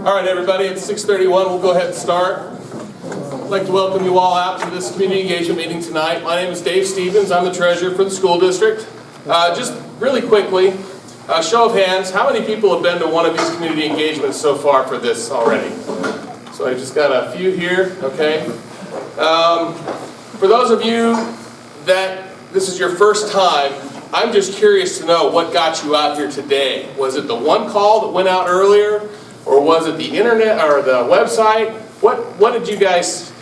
All right, everybody, it's 6:31. We'll go ahead and start. I'd like to welcome you all out to this community engagement meeting tonight. My name is Dave Stevens. I'm the treasurer for the school district. Just really quickly, show of hands, how many people have been to one of these community engagements so far for this already? So I just got a few here, okay. For those of you that this is your first time, I'm just curious to know what got you out here today. Was it the one call that went out earlier? Or was it the internet or the website? What did you guys,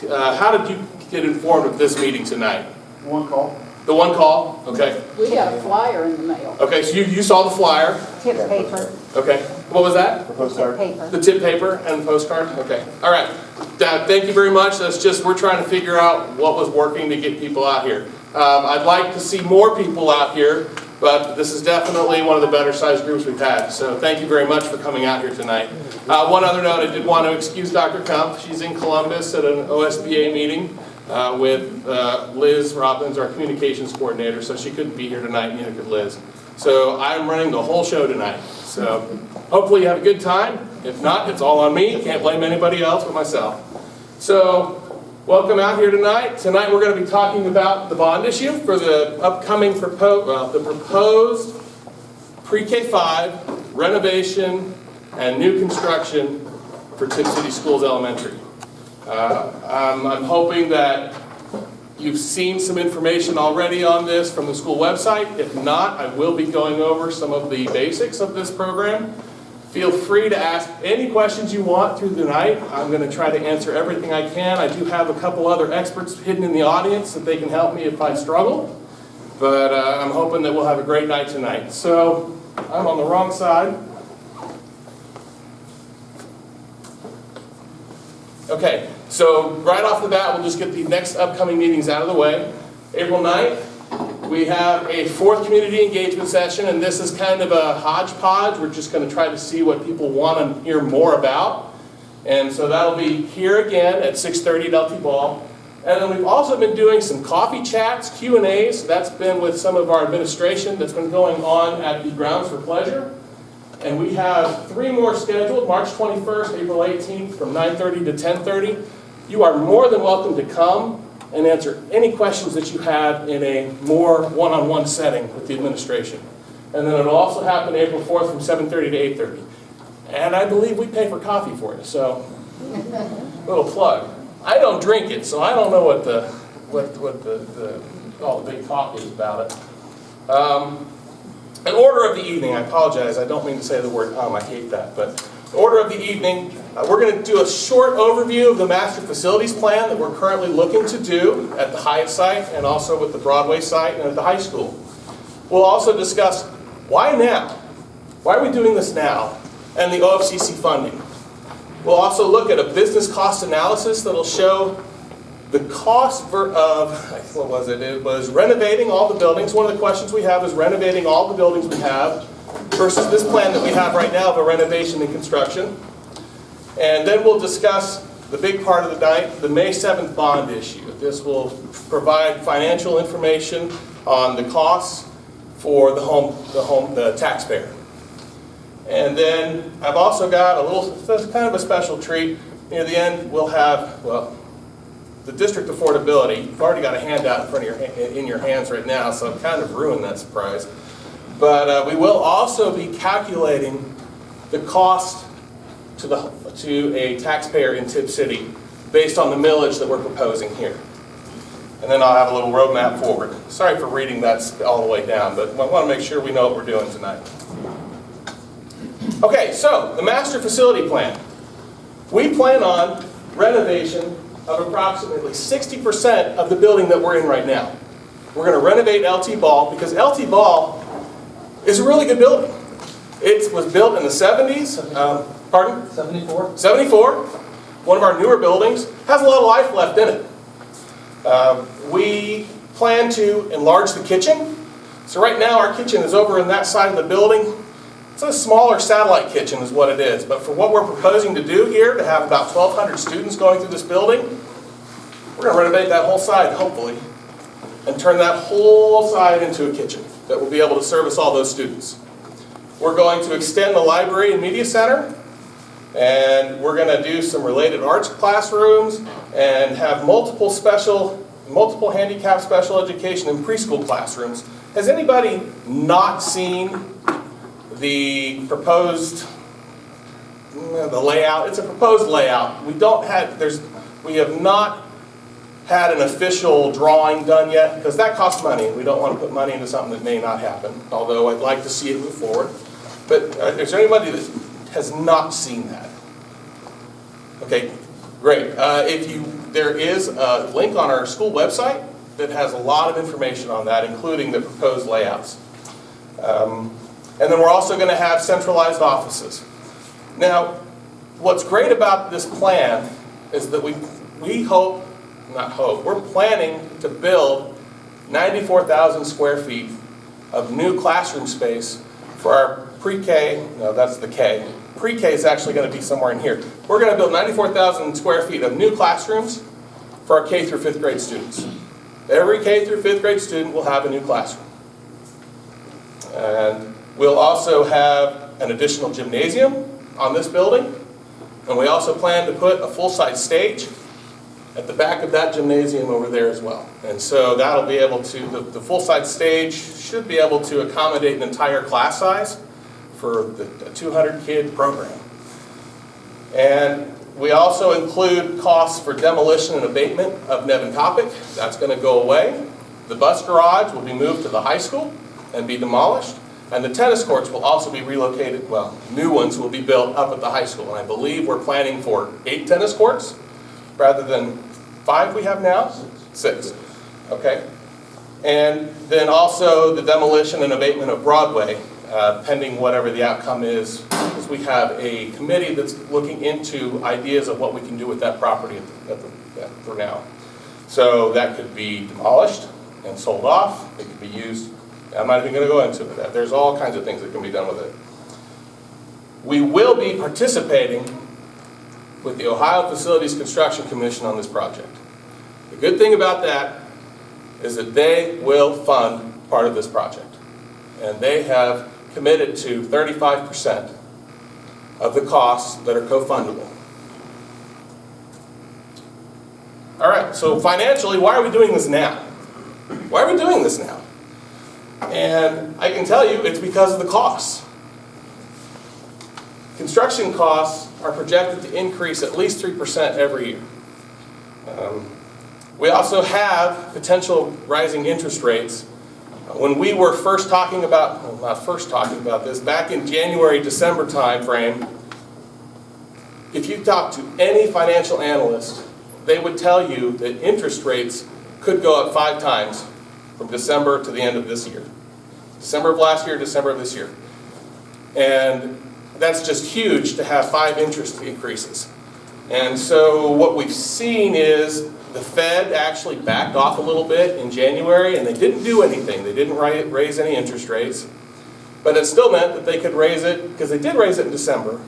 how did you get informed of this meeting tonight? One call. The one call? Okay. We got a flyer in the mail. Okay, so you saw the flyer. Tip paper. Okay. What was that? The postcard. Paper. The tip paper and the postcard? Okay. All right. Thank you very much. That's just, we're trying to figure out what was working to get people out here. I'd like to see more people out here, but this is definitely one of the better sized groups we've had. So thank you very much for coming out here tonight. One other note, I did want to excuse Dr. Kump. She's in Columbus at an OSBA meeting with Liz Robbins, our communications coordinator, so she couldn't be here tonight, neither could Liz. So I'm running the whole show tonight. So hopefully you have a good time. If not, it's all on me. Can't blame anybody else but myself. So welcome out here tonight. Tonight we're going to be talking about the bond issue for the upcoming proposed pre-K-5 renovation and new construction for Tipp City Schools Elementary. I'm hoping that you've seen some information already on this from the school website. If not, I will be going over some of the basics of this program. Feel free to ask any questions you want through the night. I'm going to try to answer everything I can. I do have a couple other experts hidden in the audience that they can help me if I struggle. But I'm hoping that we'll have a great night tonight. So I'm on the wrong side. Okay, so right off the bat, we'll just get the next upcoming meetings out of the way. April 9th. We have a fourth community engagement session, and this is kind of a hodgepodge. We're just going to try to see what people want to hear more about. And so that'll be here again at 6:30 at LT Ball. And then we've also been doing some coffee chats, Q&As. That's been with some of our administration that's been going on at the Grounds for Pleasure. And we have 3 more scheduled, March 21st, April 18th, from 9:30 to 10:30. You are more than welcome to come and answer any questions that you have in a more one-on-one setting with the administration. And then it'll also happen April 4th from 7:30 to 8:30. And I believe we pay for coffee for you, so little plug. I don't drink it, so I don't know what all the big talk is about it. An order of the evening, I apologize, I don't mean to say the word I hate that, but order of the evening, we're going to do a short overview of the master facilities plan that we're currently looking to do at the Hyatt site and also with the Broadway site and at the high school. We'll also discuss why now? Why are we doing this now? And the OFCC funding. We'll also look at a business cost analysis that'll show the cost it was renovating all the buildings. One of the questions we have is renovating all the buildings we have versus this plan that we have right now of a renovation and construction. And then we'll discuss the big part of the night, the May 7th bond issue. This will provide financial information on the costs for the taxpayer. And then I've also got kind of a special treat. Near the end, we'll have, the district affordability. You've already got a handout in your hands right now, so I've kind of ruined that surprise. But we will also be calculating the cost to a taxpayer in Tipp City based on the millage that we're proposing here. And then I'll have a little roadmap forward. Sorry for reading that all the way down, but I want to make sure we know what we're doing tonight. Okay, so the master facility plan. We plan on renovation of approximately 60% of the building that we're in right now. We're going to renovate LT Ball because LT Ball is a really good building. It was built in the 70s. Pardon? 74. 74. One of our newer buildings. Has a lot of life left in it. We plan to enlarge the kitchen. So right now our kitchen is over in that side of the building. It's a smaller satellite kitchen is what it is. But for what we're proposing to do here, to have about 1,200 students going through this building, we're going to renovate that whole side, hopefully, and turn that whole side into a kitchen that will be able to service all those students. We're going to extend the library and media center. And we're going to do some related arts classrooms and have multiple handicap special education and preschool classrooms. Has anybody not seen the proposed, the layout? It's a proposed layout. We have not had an official drawing done yet, because that costs money. We don't want to put money into something that may not happen, although I'd like to see it move forward. But is there anybody that has not seen that? Okay, great. There is a link on our school website that has a lot of information on that, including the proposed layouts. And then we're also going to have centralized offices. Now, what's great about this plan is that we're planning to build 94,000 square feet of new classroom space for our pre-K, no, that's the K. Pre-K is actually going to be somewhere in here. We're going to build 94,000 square feet of new classrooms for our K through 5th grade students. Every K through 5th grade student will have a new classroom. And we'll also have an additional gymnasium on this building. And we also plan to put a full-size stage at the back of that gymnasium over there as well. And so that'll be able to, the full-size stage should be able to accommodate an entire class size for the 200-kid program. And we also include costs for demolition and abatement of Nevin Topic. That's going to go away. The bus garage will be moved to the high school and be demolished. And the tennis courts will also be relocated, well, new ones will be built up at the high school. And I believe we're planning for 8 tennis courts rather than 5 we have now? 6. Okay. And then also the demolition and abatement of Broadway, pending whatever the outcome is, because we have a committee that's looking into ideas of what we can do with that property for now. So that could be demolished and sold off. It could be used. I'm not even going to go into that. There's all kinds of things that can be done with it. We will be participating with the Ohio Facilities Construction Commission on this project. The good thing about that is that they will fund part of this project. And they have committed to 35% of the costs that are co-fundable. All right, so financially, why are we doing this now? Why are we doing this now? And I can tell you it's because of the costs. Construction costs are projected to increase at least 3% every year. We also have potential rising interest rates. When we were first talking about, well, not first talking about this, back in January, December time frame, if you talk to any financial analyst, they would tell you that interest rates could go up 5 times from December to the end of this year. December of last year, December of this year. And that's just huge to have 5 interest increases. And so what we've seen is the Fed actually backed off a little bit in January, and they didn't do anything. They didn't raise any interest rates. But it still meant that they could raise it, because they did raise it in December.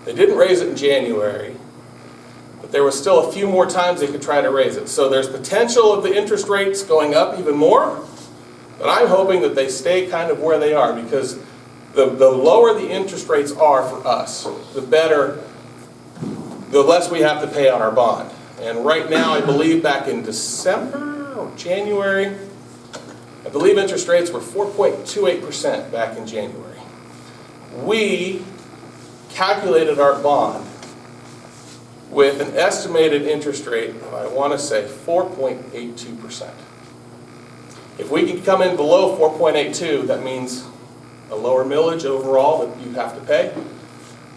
They didn't raise it in January. But there was still a few more times they could try to raise it. So there's potential of the interest rates going up even more. But I'm hoping that they stay kind of where they are, because the lower the interest rates are for us, the less we have to pay on our bond. And right now, I believe back in December or January, I believe interest rates were 4.28% back in January. We calculated our bond with an estimated interest rate of, I want to say, 4.82%. If we can come in below 4.82, that means a lower millage overall that you have to pay.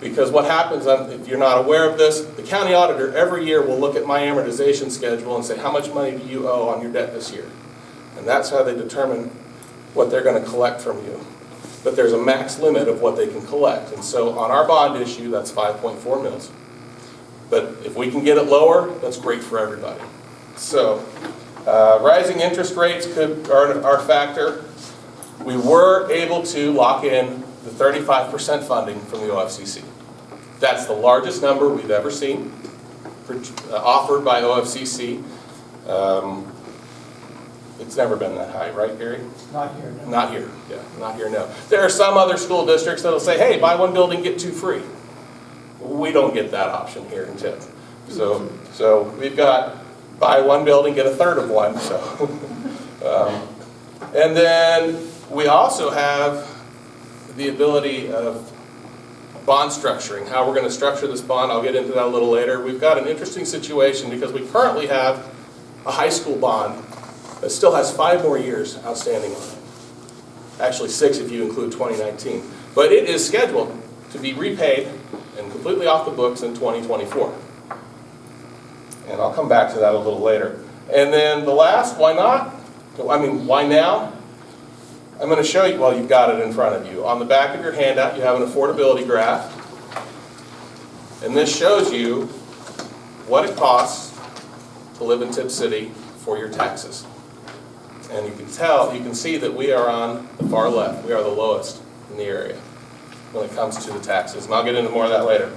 Because what happens, if you're not aware of this, the county auditor every year will look at my amortization schedule and say, how much money do you owe on your debt this year? And that's how they determine what they're going to collect from you. But there's a max limit of what they can collect. And so on our bond issue, that's 5.4 mils. But if we can get it lower, that's great for everybody. So rising interest rates are a factor. We were able to lock in the 35% funding from the OFCC. That's the largest number we've ever seen offered by OFCC. It's never been that high, right, Gary? Not here, no. Not here, yeah, not here, no. There are some other school districts that'll say, hey, buy 1 building, get 2 free. We don't get that option here in Tipp. So we've got buy one building, get a third of one. So, and then we also have the ability of bond structuring, how we're going to structure this bond. I'll get into that a little later. We've got an interesting situation because we currently have a high school bond that still has 5 more years outstanding on it. Actually 6 if you include 2019. But it is scheduled to be repaid and completely off the books in 2024. And I'll come back to that a little later. And then the last, why not? I mean, why now? I'm going to show you, well, you've got it in front of you. On the back of your handout, you have an affordability graph. And this shows you what it costs to live in Tipp City for your taxes. And you can see that we are on the far left. We are the lowest in the area when it comes to the taxes. And I'll get into more of that later.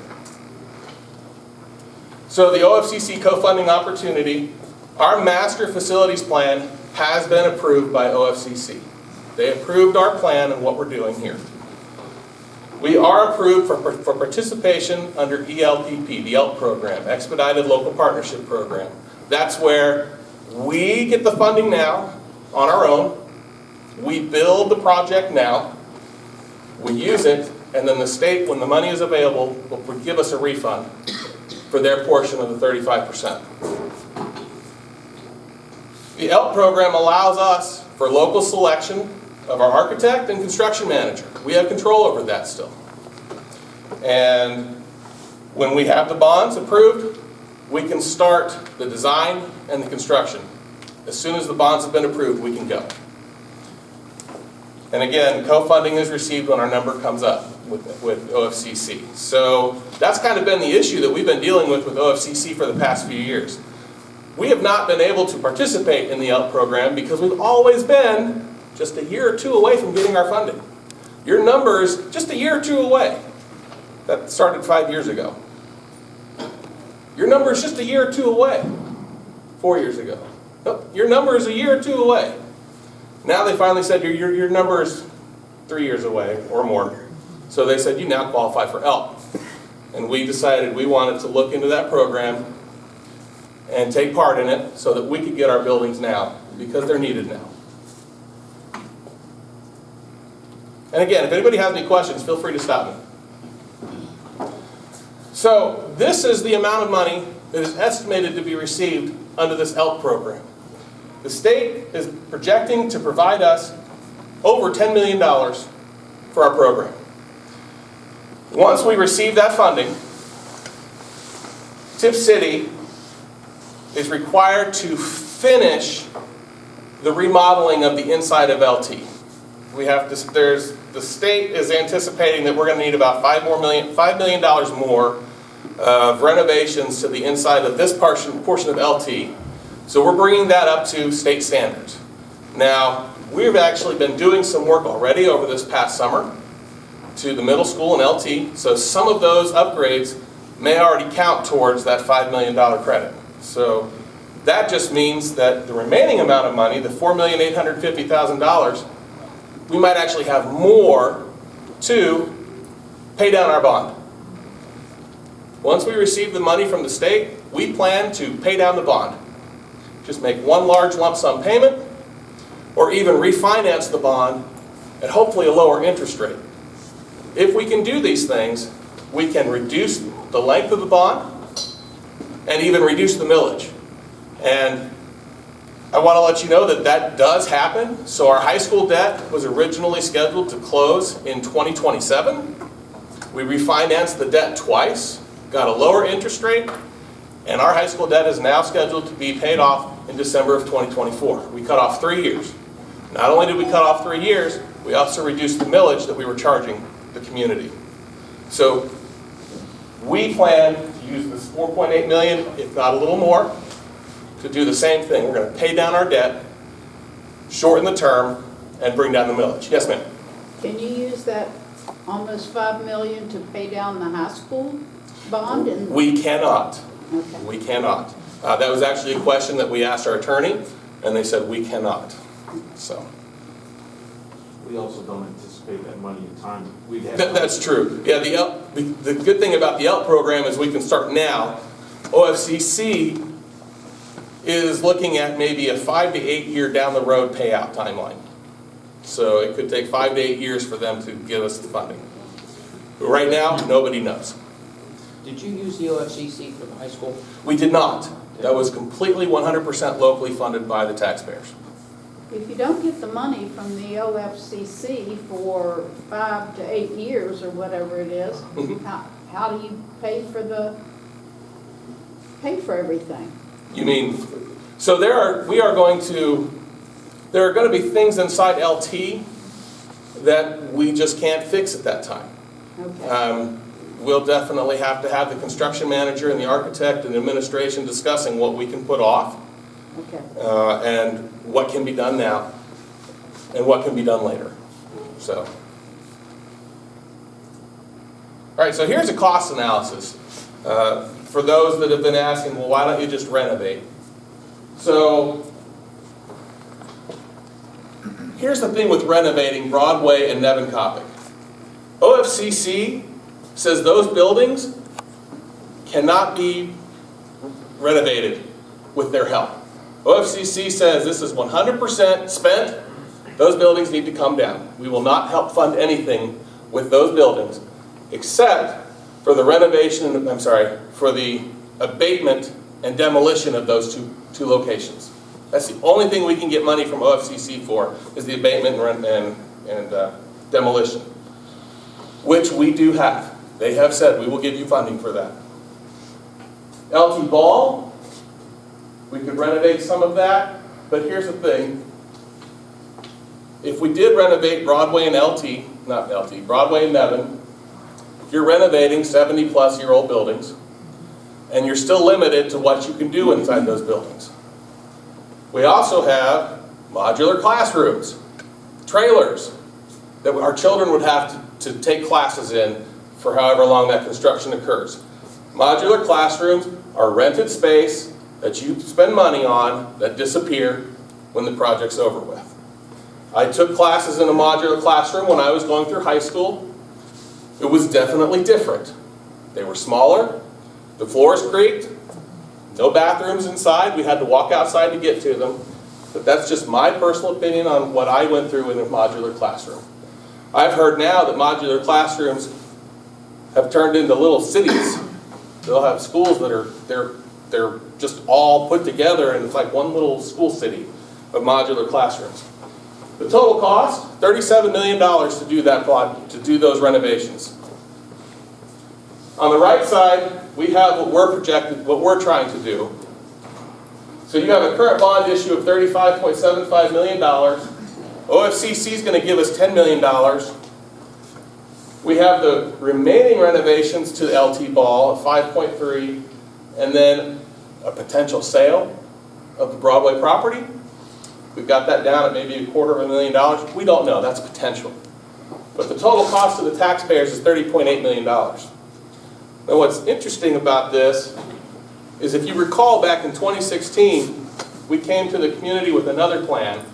So the OFCC co-funding opportunity, our master facilities plan has been approved by OFCC. They approved our plan and what we're doing here. We are approved for participation under ELPP, the ELP program, Expedited Local Partnership Program. That's where we get the funding now on our own. We build the project now. We use it, and then the state, when the money is available, will give us a refund for their portion of the 35%. The ELP program allows us for local selection of our architect and construction manager. We have control over that still. And when we have the bonds approved, we can start the design and the construction. As soon as the bonds have been approved, we can go. And again, co-funding is received when our number comes up with OFCC. So that's kind of been the issue that we've been dealing with OFCC for the past few years. We have not been able to participate in the ELP program because we've always been just a year or two away from getting our funding. Your number is just a year or two away. That started 5 years ago. Your number is just a year or two away. 4 years ago. Nope, your number is a year or two away. Now they finally said your number is 3 years away or more. So they said you now qualify for ELP. And we decided we wanted to look into that program and take part in it so that we could get our buildings now because they're needed now. And again, if anybody has any questions, feel free to stop me. So this is the amount of money that is estimated to be received under this ELP program. The state is projecting to provide us over $10 million for our program. Once we receive that funding, Tipp City is required to finish the remodeling of the inside of LT. We have to, the state is anticipating that we're going to need about $5 million more of renovations to the inside of this portion of LT. So we're bringing that up to state standards. Now, we've actually been doing some work already over this past summer to the middle school and LT. So some of those upgrades may already count towards that $5 million credit. So that just means that the remaining amount of money, the $4,850,000, we might actually have more to pay down our bond. Once we receive the money from the state, we plan to pay down the bond. Just make one large lump sum payment, or even refinance the bond at hopefully a lower interest rate. If we can do these things, we can reduce the length of the bond and even reduce the millage. And I want to let you know that that does happen. So our high school debt was originally scheduled to close in 2027. We refinanced the debt twice, got a lower interest rate, and our high school debt is now scheduled to be paid off in December of 2024. We cut off 3 years. Not only did we cut off 3 years, we also reduced the millage that we were charging the community. So we plan to use this $4.8 million, if not a little more, to do the same thing. We're going to pay down our debt, shorten the term, and bring down the millage. Yes, ma'am? Can you use that almost $5 million to pay down the high school bond? And We cannot. okay. We cannot. That was actually a question that we asked our attorney, and they said we cannot. So We also don't anticipate anticipate that money in time. We'd have That's true. Yeah, the good thing about the ELP program is we can start now. OFCC is looking at maybe a 5 to 8 year down the road payout timeline. So it could take 5 to 8 years for them to give us the funding. But right now, nobody knows. Did you use the OFCC for the high school? We did not. That was completely 100% locally funded by the taxpayers. If you don't get the money from the OFCC for 5 to 8 years or whatever it is, how do you pay for everything? You mean, so there are going to be things inside LT that we just can't fix at that time. Okay. We'll definitely have to have the construction manager and the architect and administration discussing what we can put off Okay. and what can be done now and what can be done later. So, all right, so here's a cost analysis. For those that have been asking, well, why don't you just renovate? So, here's the thing with renovating Broadway and Nevin Coppock. OFCC says those buildings cannot be renovated with their help. OFCC says this is 100% spent. Those buildings need to come down. We will not help fund anything with those buildings except for the renovation, for the abatement and demolition of those two locations. That's the only thing we can get money from OFCC for, is the abatement and demolition, which we do have. They have said we will give you funding for that. LT Ball, we could renovate some of that, but here's the thing. If we did renovate Broadway and Broadway and Nevin, you're renovating 70-plus-year-old buildings, and you're still limited to what you can do inside those buildings. We also have modular classrooms, trailers that our children would have to take classes in for however long that construction occurs. Modular classrooms are rented space that you spend money on that disappear when the project's over with. I took classes in a modular classroom when I was going through high school. It was definitely different. They were smaller, the floors creaked, no bathrooms inside, we had to walk outside to get to them. But that's just my personal opinion on what I went through in a modular classroom. I've heard now that modular classrooms have turned into little cities. They'll have schools that are, they're just all put together and it's like one little school city of modular classrooms. The total cost, $37 million to do that project, to do those renovations. On the right side, we have what we're trying to do. So you have a current bond issue of $35.75 million. OFCC is going to give us $10 million. We have the remaining renovations to the LT Ball of 5.3, and then a potential sale of the Broadway property. We've got that down at maybe $250,000. We don't know, that's potential. But the total cost to the taxpayers is $30.8 million. Now what's interesting about this is if you recall back in 2016, we came to the community with another plan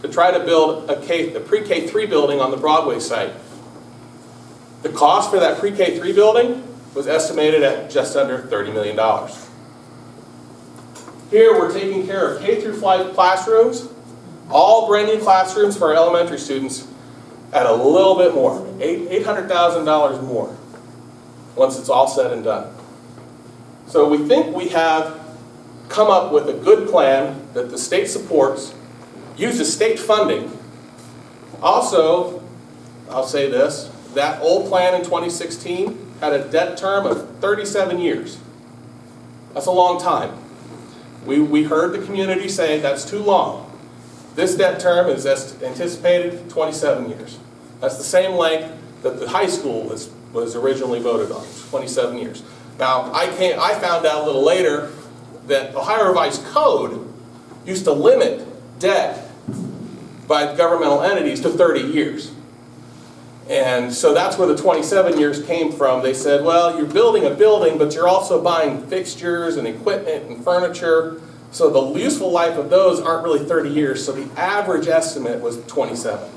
to try to build a pre-K3 building on the Broadway site. The cost for that pre-K3 building was estimated at just under $30 million. Here we're taking care of K through 5 classrooms, all brand new classrooms for our elementary students at a little bit more, $800,000 more once it's all said and done. So we think we have come up with a good plan that the state supports, uses state funding. Also, I'll say this, that old plan in 2016 had a debt term of 37 years. That's a long time. We heard the community say that's too long. This debt term is anticipated 27 years. That's the same length that the high school was originally voted on, 27 years. Now, I found out a little later that Ohio Revised Code used to limit debt by governmental entities to 30 years. And so that's where the 27 years came from. They said, well, you're building a building, but you're also buying fixtures and equipment and furniture. So the useful life of those aren't really 30 years, so the average estimate was 27.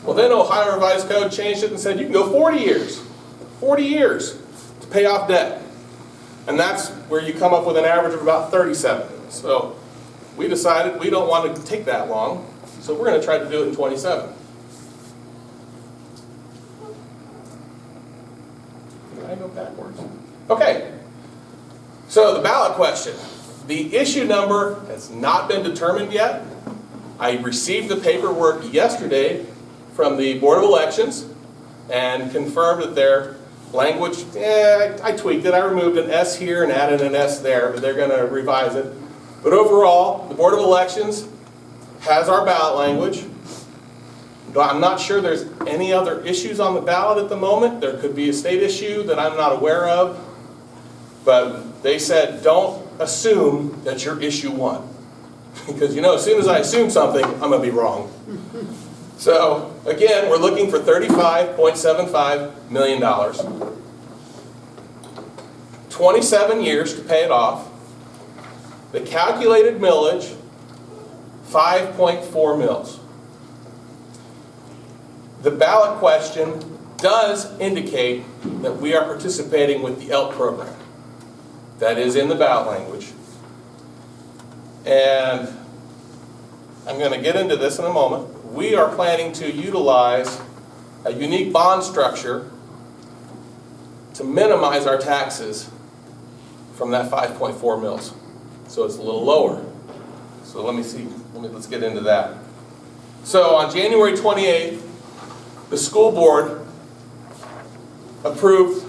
Well, then Ohio Revised Code changed it and said you can go 40 years. 40 years to pay off debt. And that's where you come up with an average of about 37. So we decided we don't want to take that long, so we're going to try to do it in 27. Did I go backwards? Okay. So the ballot question. The issue number has not been determined yet. I received the paperwork yesterday from the Board of Elections and confirmed that their language, I tweaked it. I removed an S here and added an S there, but they're going to revise it. But overall, the Board of Elections has our ballot language. I'm not sure there's any other issues on the ballot at the moment. There could be a state issue that I'm not aware of. But they said, don't assume that your issue won. Because, you know, as soon as I assume something, I'm going to be wrong. So, again, we're looking for $35.75 million. 27 years to pay it off. The calculated millage, 5.4 mils. The ballot question does indicate that we are participating with the ELT program. That is in the ballot language. And I'm going to get into this in a moment. We are planning to utilize a unique bond structure to minimize our taxes from that 5.4 mils. So it's a little lower. So let's get into that. So on January 28th, the school board approved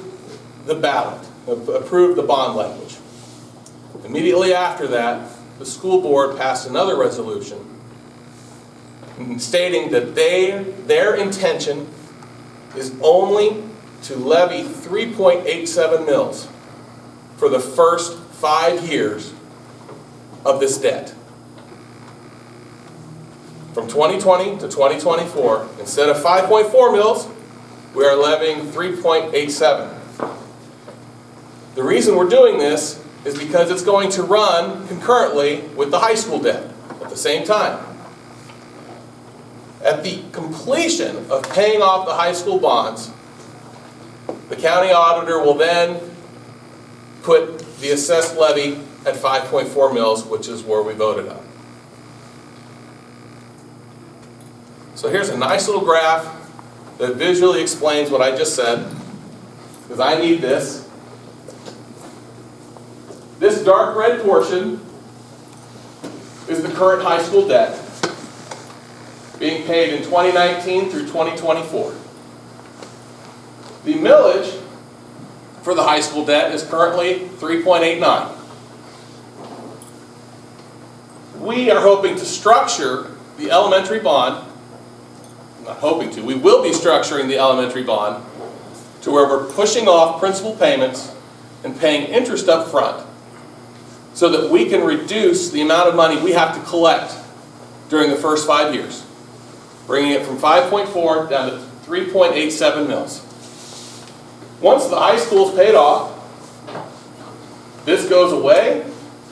the ballot, approved the bond language. Immediately after that, the school board passed another resolution stating that their intention is only to levy 3.87 mils for the first 5 years of this debt. From 2020 to 2024, instead of 5.4 mils, we are levying 3.87. The reason we're doing this is because it's going to run concurrently with the high school debt at the same time. At the completion of paying off the high school bonds, the county auditor will then put the assessed levy at 5.4 mils, which is where we voted on. So here's a nice little graph that visually explains what I just said, because I need this. This dark red portion is the current high school debt being paid in 2019 through 2024. The millage for the high school debt is currently 3.89. We are hoping to structure the elementary bond, not hoping to, we will be structuring the elementary bond to where we're pushing off principal payments and paying interest up front so that we can reduce the amount of money we have to collect during the first 5 years, bringing it from 5.4 down to 3.87 mils. Once the high school is paid off, this goes away,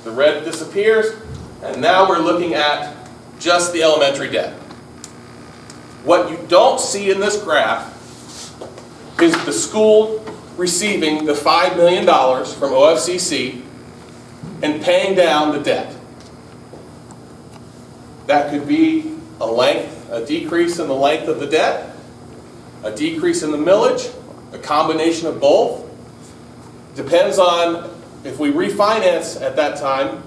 the red disappears, and now we're looking at just the elementary debt. What you don't see in this graph is the school receiving the $5 million from OFCC and paying down the debt. That could be a decrease in the length of the debt, a decrease in the millage, a combination of both. Depends on if we refinance at that time,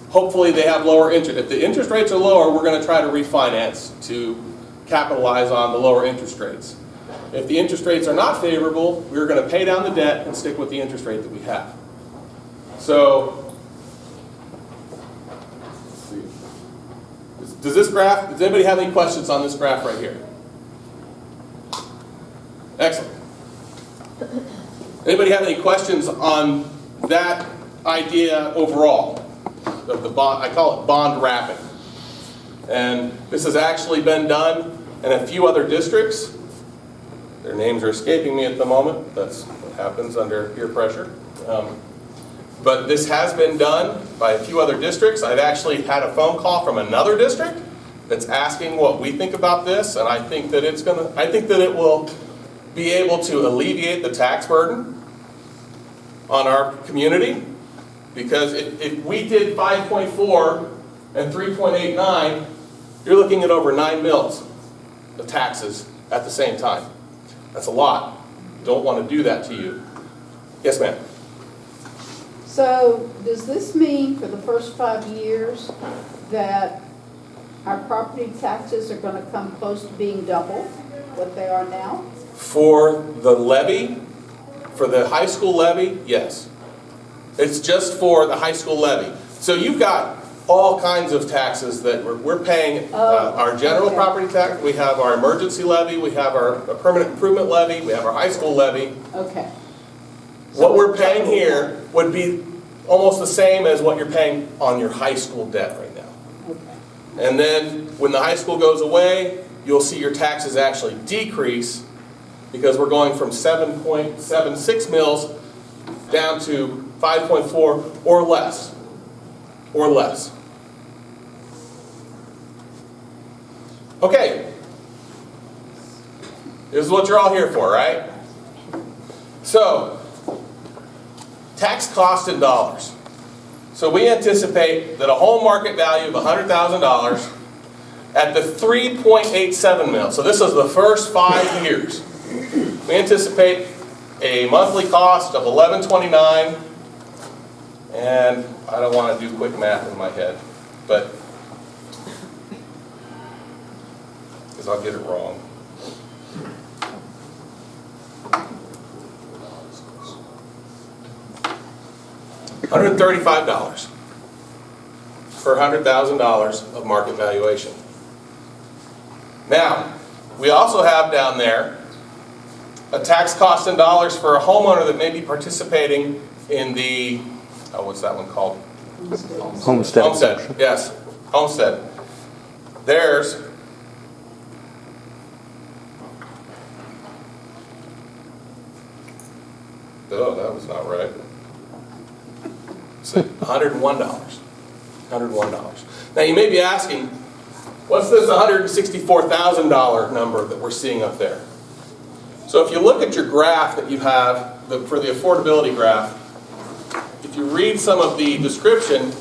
hopefully they have lower interest. If the interest rates are lower, we're going to try to refinance to capitalize on the lower interest rates. If the interest rates are not favorable, we're going to pay down the debt and stick with the interest rate that we have. So, let's see. Does anybody have any questions on this graph right here? Excellent. Anybody have any questions on that idea overall of the bond? I call it bond wrapping. And this has actually been done in a few other districts. Their names are escaping me at the moment. That's what happens under peer pressure. But this has been done by a few other districts. I've actually had a phone call from another district that's asking what we think about this, and I think that it will be able to alleviate the tax burden on our community. Because if we did 5.4 and 3.89, you're looking at over 9 mils of taxes at the same time. That's a lot. Don't want to do that to you. Yes, ma'am. So does this mean for the first 5 years that our property taxes are going to come close to being double what they are now? For the levy, for the high school levy, yes. It's just for the high school levy. So you've got all kinds of taxes that we're paying. Our general property tax, we have our emergency levy, we have our permanent improvement levy, we have our high school levy. Okay. What we're paying here would be almost the same as what you're paying on your high school debt right now. Okay. And then when the high school goes away, you'll see your taxes actually decrease because we're going from 7.76 mils down to 5.4 or less. Or less. Okay. This is what you're all here for, right? So, tax cost in dollars. So we anticipate that a home market value of $100,000 at the 3.87 mil. So this is the first 5 years. We anticipate a monthly cost of $11.29, and I don't want to do quick math in my head, but because I'll get it wrong. $135 for $100,000 of market valuation. Now, we also have down there a tax cost in dollars for a homeowner that may be participating in the, what's that one called? Homestead. Homestead, yes, homestead. There's that was not right. It's $101. $101. Now you may be asking, what's this $164,000 number that we're seeing up there? So if you look at your graph that you have for the affordability graph, if you read some of the description,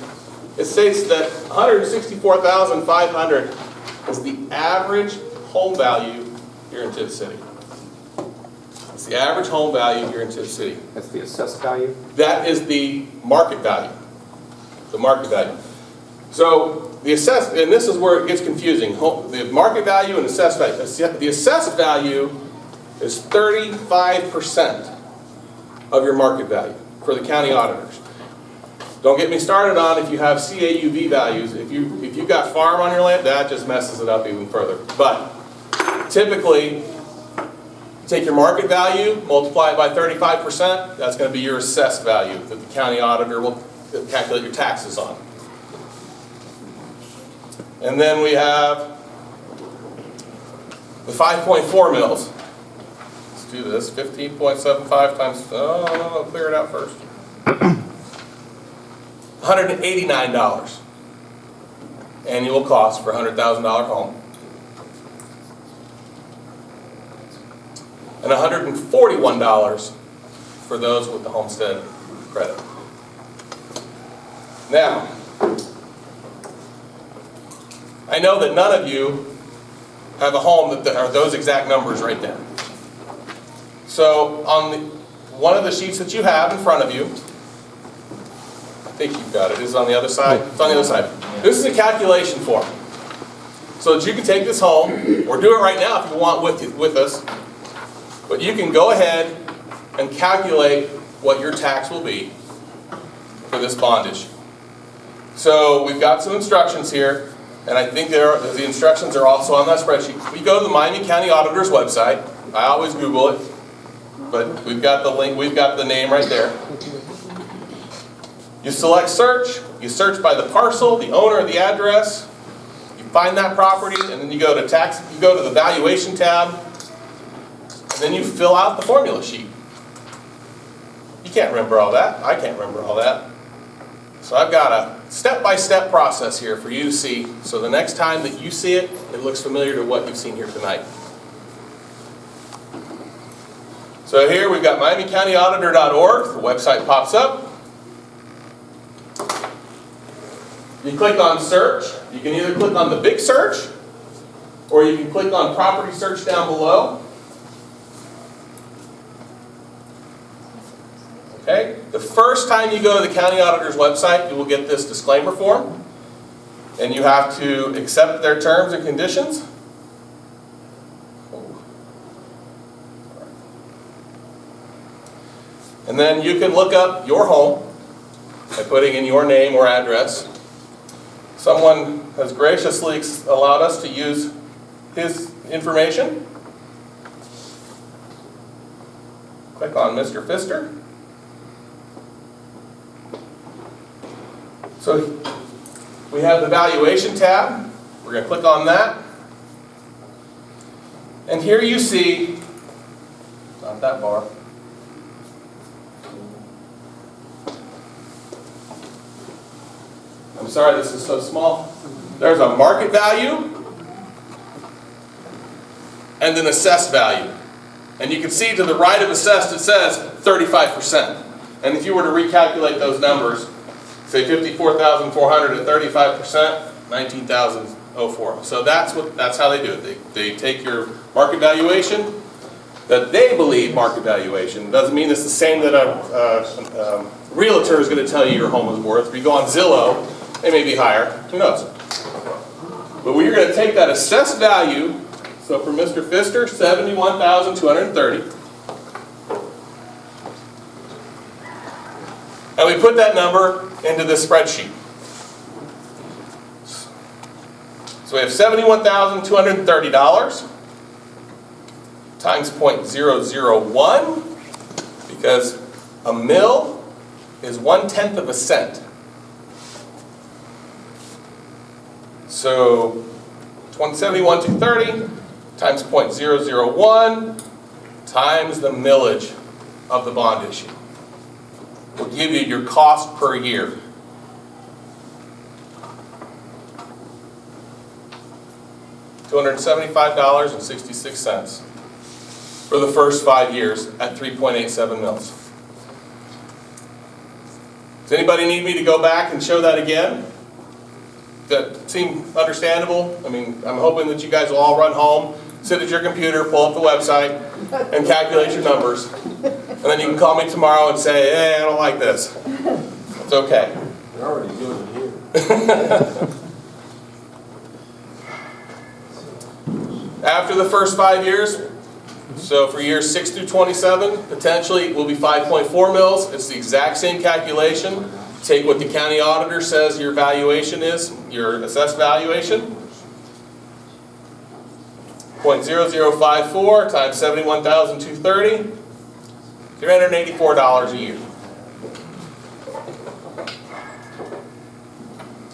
it states that $164,500 is the average home value here in Tipp City. It's the average home value here in Tipp City. That's the assessed value? That is the market value. The market value. So the assessed, and this is where it gets confusing. The market value and assessed value. The assessed value is 35% of your market value for the county auditors. Don't get me started on if you have CAUV values. If you've got farm on your land, that just messes it up even further. But typically, take your market value, multiply it by 35%, that's going to be your assessed value that the county auditor will calculate your taxes on. And then we have the 5.4 mils. Let's do this, 15.75 times, I'll clear it out first. $189 annual cost for a $100,000 home. And $141 for those with the homestead credit. Now, I know that none of you have a home that are those exact numbers right there. So on one of the sheets that you have in front of you, I think you've got it. Is it on the other side? It's on the other side. This is a calculation form. So that you can take this home, or do it right now if you want with us. But you can go ahead and calculate what your tax will be for this bond issue. So we've got some instructions here, and I think the instructions are also on that spreadsheet. We go to the Miami County Auditor's website. I always Google it, but we've got the link, we've got the name right there. You select search, you search by the parcel, the owner, the address, you find that property, and then you go to tax, you go to the valuation tab, and then you fill out the formula sheet. You can't remember all that. I can't remember all that. So I've got a step-by-step process here for you to see, so the next time that you see it, it looks familiar to what you've seen here tonight. So here we've got MiamiCountyAuditor.org, the website pops up. You click on search. You can either click on the big search, or you can click on property search down below. Okay? The first time you go to the county auditor's website, you will get this disclaimer form, and you have to accept their terms and conditions. And then you can look up your home by putting in your name or address. Someone has graciously allowed us to use his information. Click on Mr. Pfister. So we have the valuation tab. We're going to click on that. And here you see, not that bar. I'm sorry this is so small. There's a market value and an assessed value. And you can see to the right of assessed it says 35%. And if you were to recalculate those numbers, say 54,400 at 35%, 19,004. So that's how they do it. They take your market valuation that they believe market valuation. Doesn't mean it's the same that a realtor is going to tell you your home is worth. If you go on Zillow, it may be higher. Who knows? But we're going to take that assessed value. So for Mr. Pfister, 71,230. And we put that number into this spreadsheet. So we have $71,230 times 0.001, because a mil is 1/10 of a cent. So 71,230 times 0.001 times the millage of the bond issue will give you your cost per year. $275.66 for the first 5 years at 3.87 mils. Does anybody need me to go back and show that again? Does that seem understandable? I mean, I'm hoping that you guys will all run home, sit at your computer, pull up the website, and calculate your numbers. And then you can call me tomorrow and say, hey, I don't like this. It's okay. They're already doing it here. After the first 5 years, so for years 6 through 27, potentially will be 5.4 mils. It's the exact same calculation. Take what the county auditor says your valuation is, your assessed valuation. 0.0054 times 71,230, $384 a year.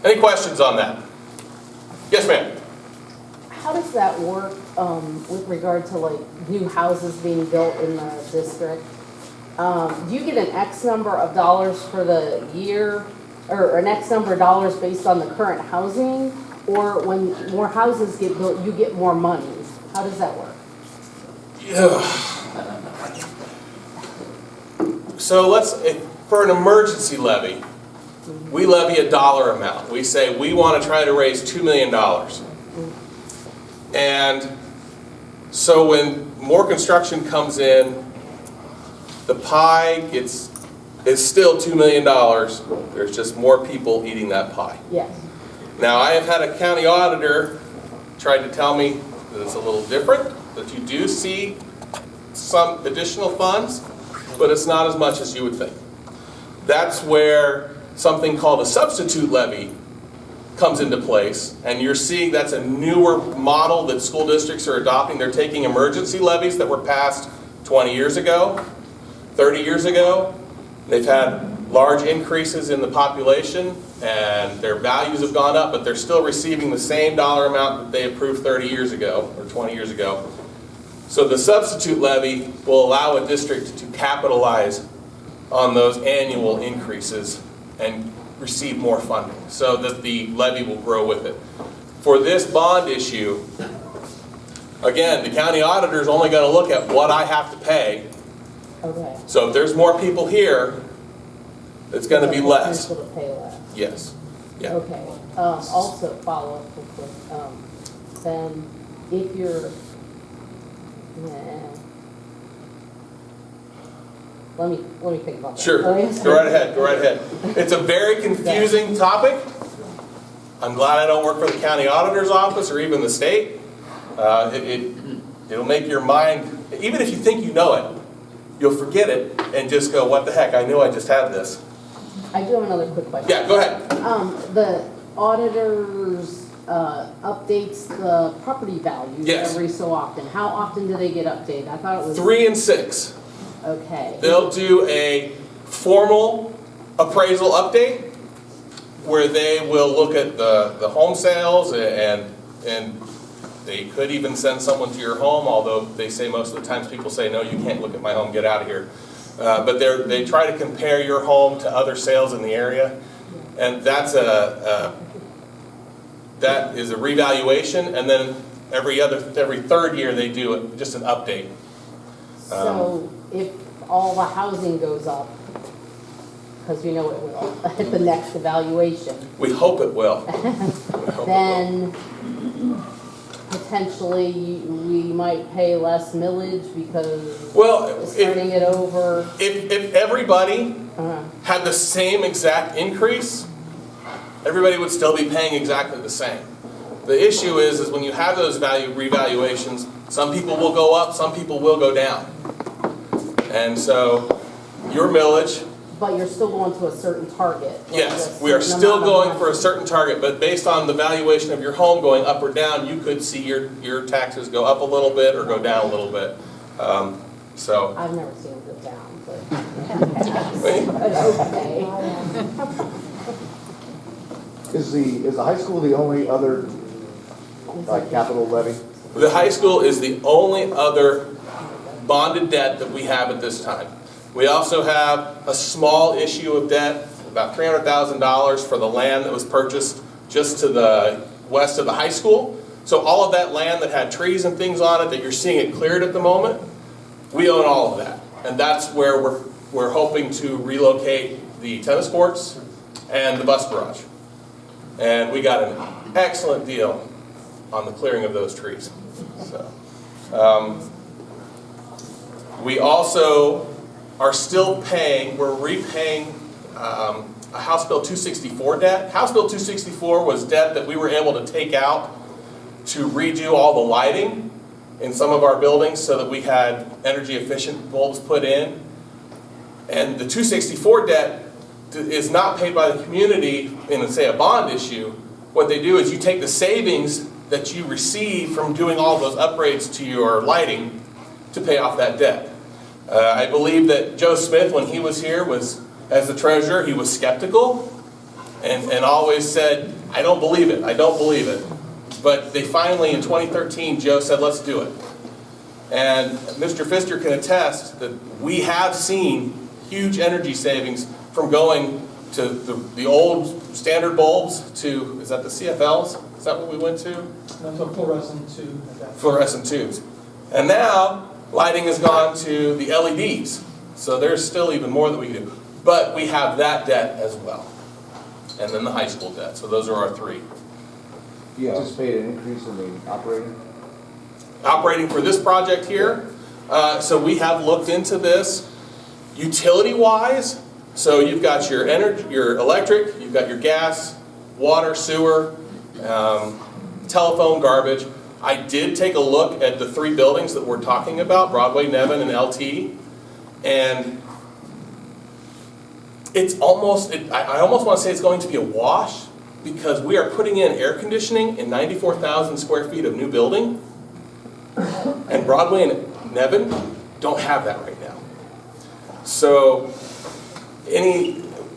Any questions on that? Yes, ma'am. How does that work with regard to like new houses being built in the district? Do you get an X number of dollars for the year, or an X number of dollars based on the current housing? Or when more houses get built, you get more money? How does that work? Yeah. So for an emergency levy, we levy a dollar amount. We say we want to try to raise $2 million. And so when more construction comes in, the pie is still $2 million. There's just more people eating that pie. Yes. Now, I have had a county auditor try to tell me that it's a little different, that you do see some additional funds, but it's not as much as you would think. That's where something called a substitute levy comes into place, and you're seeing that's a newer model that school districts are adopting. They're taking emergency levies that were passed 20 years ago, 30 years ago. They've had large increases in the population, and their values have gone up, but they're still receiving the same dollar amount that they approved 30 years ago, or 20 years ago. So the substitute levy will allow a district to capitalize on those annual increases and receive more funding so that the levy will grow with it. For this bond issue, again, the county auditor is only going to look at what I have to pay. Okay. So if there's more people here, it's going to be less. Potential to pay less. Yes. Yeah. Okay, also follow up quickly, then if you're, let me think about that. Sure. Go right ahead. Go right ahead. It's a very confusing topic. I'm glad I don't work for the county auditor's office or even the state. It'll make your mind, even if you think you know it, you'll forget it and just go, what the heck, I knew I just had this. I do have another quick question. Yeah, go ahead. The auditors, updates the property values Yes. every so often. How often do they get updated? I thought it was. 3 and 6. Okay. They'll do a formal appraisal update where they will look at the home sales and they could even send someone to your home, although they say most of the times people say, no, you can't look at my home, get out of here. But they try to compare your home to other sales in the area, and that is a revaluation, and then every third year they do just an update. So if all the housing goes up, because you know it will, at the next evaluation, We hope it will. We hope it will. then potentially we might pay less millage because Well, starting it over. if everybody uh, had the same exact increase, everybody would still be paying exactly the same. The issue is when you have those revaluations, some people will go up, some people will go down. And so your millage, But you're still going to a certain target. like yes, a we are certain still amount of going money. for a certain target, but based on the valuation of your home going up or down, you could see your taxes go up a little bit or go down a little bit. So, I've never seen it go down, but. Wait. But okay. Is the high school the only other, capital levy? the high school is the only other bonded debt that we have at this time. We also have a small issue of debt, about $300,000 for the land that was purchased just to the west of the high school. So all of that land that had trees and things on it that you're seeing it cleared at the moment, we own all of that. And that's where we're hoping to relocate the tennis courts and the bus garage. And we got an excellent deal on the clearing of those trees. So, we also are still paying, we're repaying a House Bill 264 debt. House Bill 264 was debt that we were able to take out to redo all the lighting in some of our buildings so that we had energy efficient bulbs put in. And the 264 debt is not paid by the community in, say, a bond issue. What they do is you take the savings that you receive from doing all those upgrades to your lighting to pay off that debt. I believe that Joe Smith, when he was here, as the treasurer, he was skeptical and always said, I don't believe it, I don't believe it. But they finally, in 2013, Joe said, let's do it. And Mr. Pfister can attest that we have seen huge energy savings from going to the old standard bulbs to, is that the CFLs? Is that what we went to? No, so fluorescent tube at that. Fluorescent tubes. And now, lighting has gone to the LEDs. So there's still even more that we can do. But we have that debt as well. And then the high school debt. So those are our three. Do you anticipate an increase in the operating? Operating for this project here, so we have looked into this utility-wise. So you've got your energy, your electric, you've got your gas, water, sewer, telephone, garbage. I did take a look at the three buildings that we're talking about, Broadway, Nevin, and LT, and it's almost, I almost want to say it's going to be a wash because we are putting in air conditioning in 94,000 square feet of new building, and Broadway and Nevin don't have that right now. So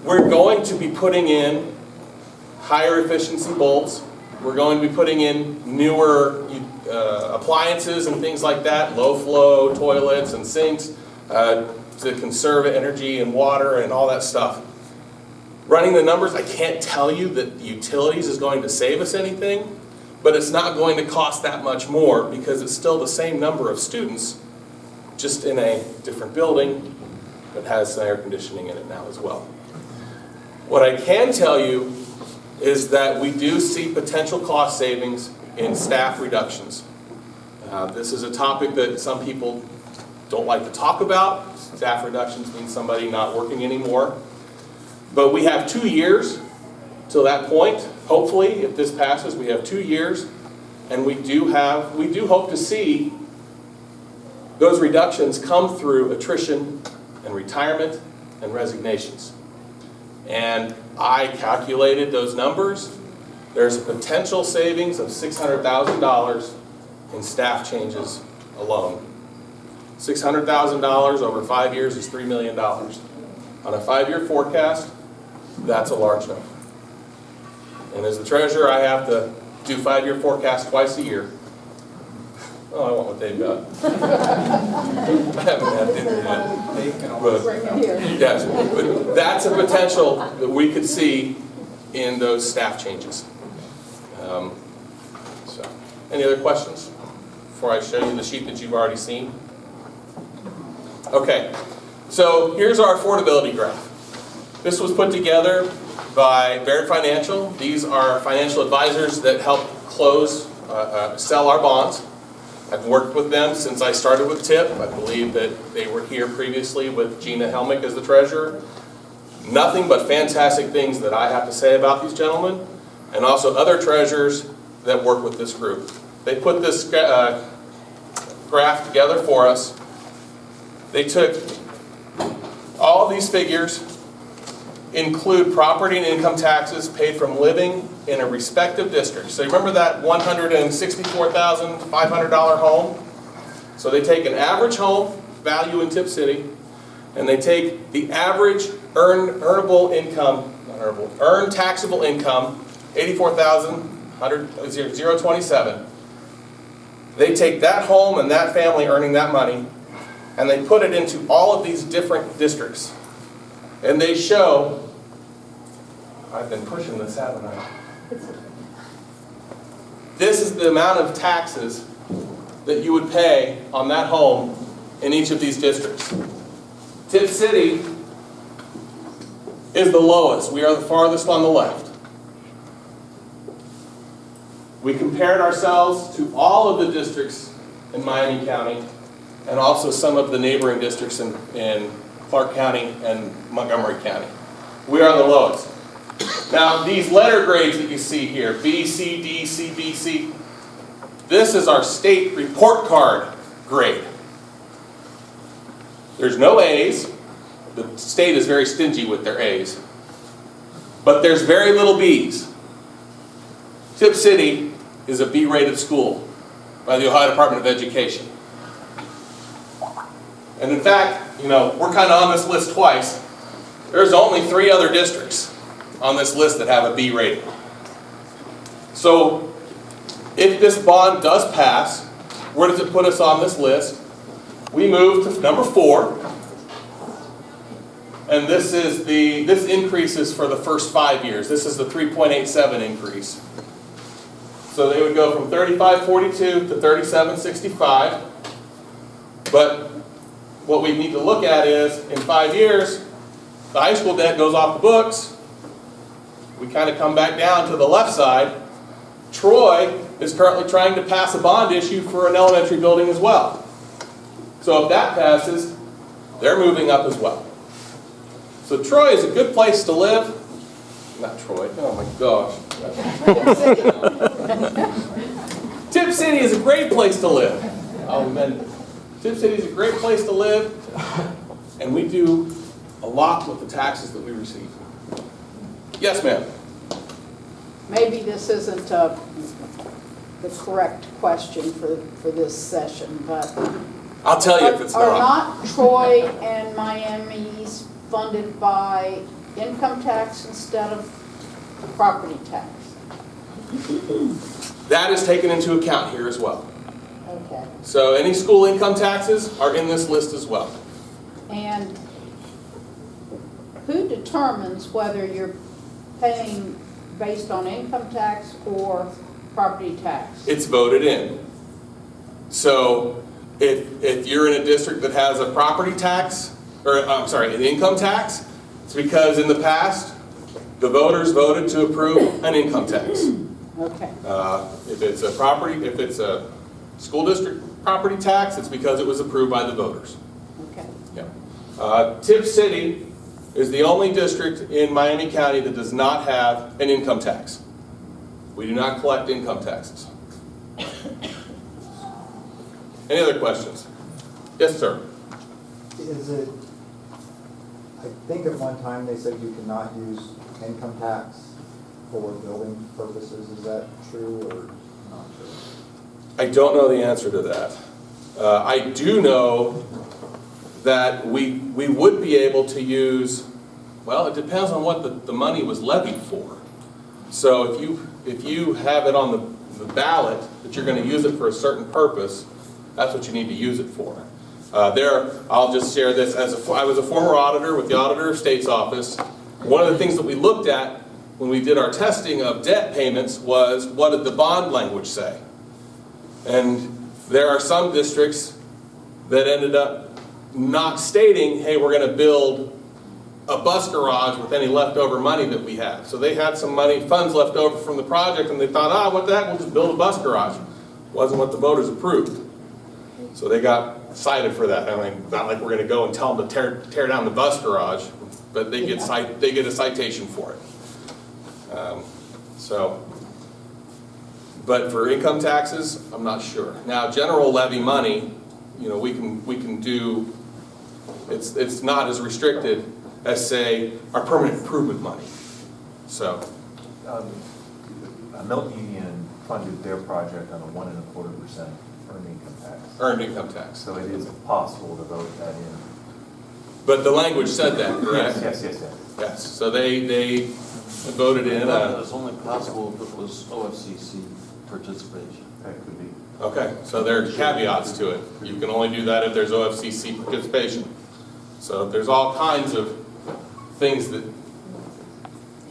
we're going to be putting in higher efficiency bulbs. We're going to be putting in newer appliances and things like that, low flow toilets and sinks to conserve energy and water and all that stuff. Running the numbers, I can't tell you that the utilities is going to save us anything, but it's not going to cost that much more because it's still the same number of students, just in a different building that has some air conditioning in it now as well. What I can tell you is that we do see potential cost savings in staff reductions. This is a topic that some people don't like to talk about. Staff reductions mean somebody not working anymore. But we have 2 years till that point. Hopefully, if this passes, we have 2 years, and we do hope to see those reductions come through attrition and retirement and resignations. And I calculated those numbers. There's a potential savings of $600,000 in staff changes alone. $600,000 over 5 years is $3 million. On a 5-year forecast, that's a large number. And as the treasurer, I have to do 5-year forecasts twice a year. Oh, I want what they've got. I haven't had dinner yet. Bring it here. Yes, but that's a potential that we could see in those staff changes. So, any other questions before I show you the sheet that you've already seen? Okay, so here's our affordability graph. This was put together by Barrett Financial. These are financial advisors that help sell our bonds. I've worked with them since I started with Tipp. I believe that they were here previously with Gina Helmick as the treasurer. Nothing but fantastic things that I have to say about these gentlemen, and also other treasurers that work with this group. They put this graph together for us. They took all of these figures, include property and income taxes paid from living in a respective district. So you remember that $164,500 home? So they take an average home value in Tipp City, and they take the average earned taxable income, $84,027. They take that home and that family earning that money, and they put it into all of these different districts. And they show, I've been pushing this, haven't I? This is the amount of taxes that you would pay on that home in each of these districts. Tipp City is the lowest. We are the farthest on the left. We compared ourselves to all of the districts in Miami County and also some of the neighboring districts in Clark County and Montgomery County. We are the lowest. Now, these letter grades that you see here, B, C, D, C, B, C, this is our state report card grade. There's no A's. The state is very stingy with their A's. But there's very little B's. Tipp City is a B-rated school by the Ohio Department of Education. And in fact, we're kind of on this list twice. There's only 3 other districts on this list that have a B rating. So if this bond does pass, where does it put us on this list? We move to number 4. And this increases for the first 5 years. This is the 3.87 increase. So they would go from 35.42 to 37.65. But what we need to look at is, in 5 years, the high school debt goes off the books. We kind of come back down to the left side. Troy is currently trying to pass a bond issue for an elementary building as well. So if that passes, they're moving up as well. So Troy is a good place to live. Not Troy, oh my gosh. Tipp City is a great place to live. I'll amend it. Tipp City is a great place to live, and we do a lot with the taxes that we receive. Yes, ma'am. Maybe this isn't the correct question for this session, but I'll tell you if it's are not. not Troy and Miami's funded by income tax instead of property tax? That is taken into account here as well. Okay. So any school income taxes are in this list as well. And who determines whether you're paying based on income tax or property tax? It's voted in. So if you're in a district that has a property tax, or I'm sorry, an income tax, it's because in the past, the voters voted to approve an income tax. Okay, If it's a school district property tax, it's because it was approved by the voters. okay. Yeah. Tipp City is the only district in Miami County that does not have an income tax. We do not collect income taxes. Any other questions? Yes, sir. Is it, I think at one time they said you cannot use income tax for building purposes. Is that true or not true? I don't know the answer to that. I do know that we would be able to use, well, it depends on what the money was levied for. So if you have it on the ballot that you're going to use it for a certain purpose, that's what you need to use it for. I'll just share this. I was a former auditor with the Auditor of State's office. One of the things that we looked at when we did our testing of debt payments was, what did the bond language say? And there are some districts that ended up not stating, hey, we're going to build a bus garage with any leftover money that we have. So they had some funds left over from the project, and they thought, what the heck, we'll just build a bus garage. Wasn't what the voters approved. So they got cited for that. I mean, not like we're going to go and tell them to tear down the bus garage, but they get a citation for it. But for income taxes, I'm not sure. Now, general levy money, we can do. It's not as restricted as, say, our permanent improvement money. So, Milton Union funded their project on a 1.25% earned income tax. earned income tax. So it is possible to vote that in. But the language said that, correct? Yes. Yes. So they voted in. It was only possible if it was OFCC participation. That could be. Okay, so there are caveats to it. You can only do that if there's OFCC participation. So there's all kinds of things that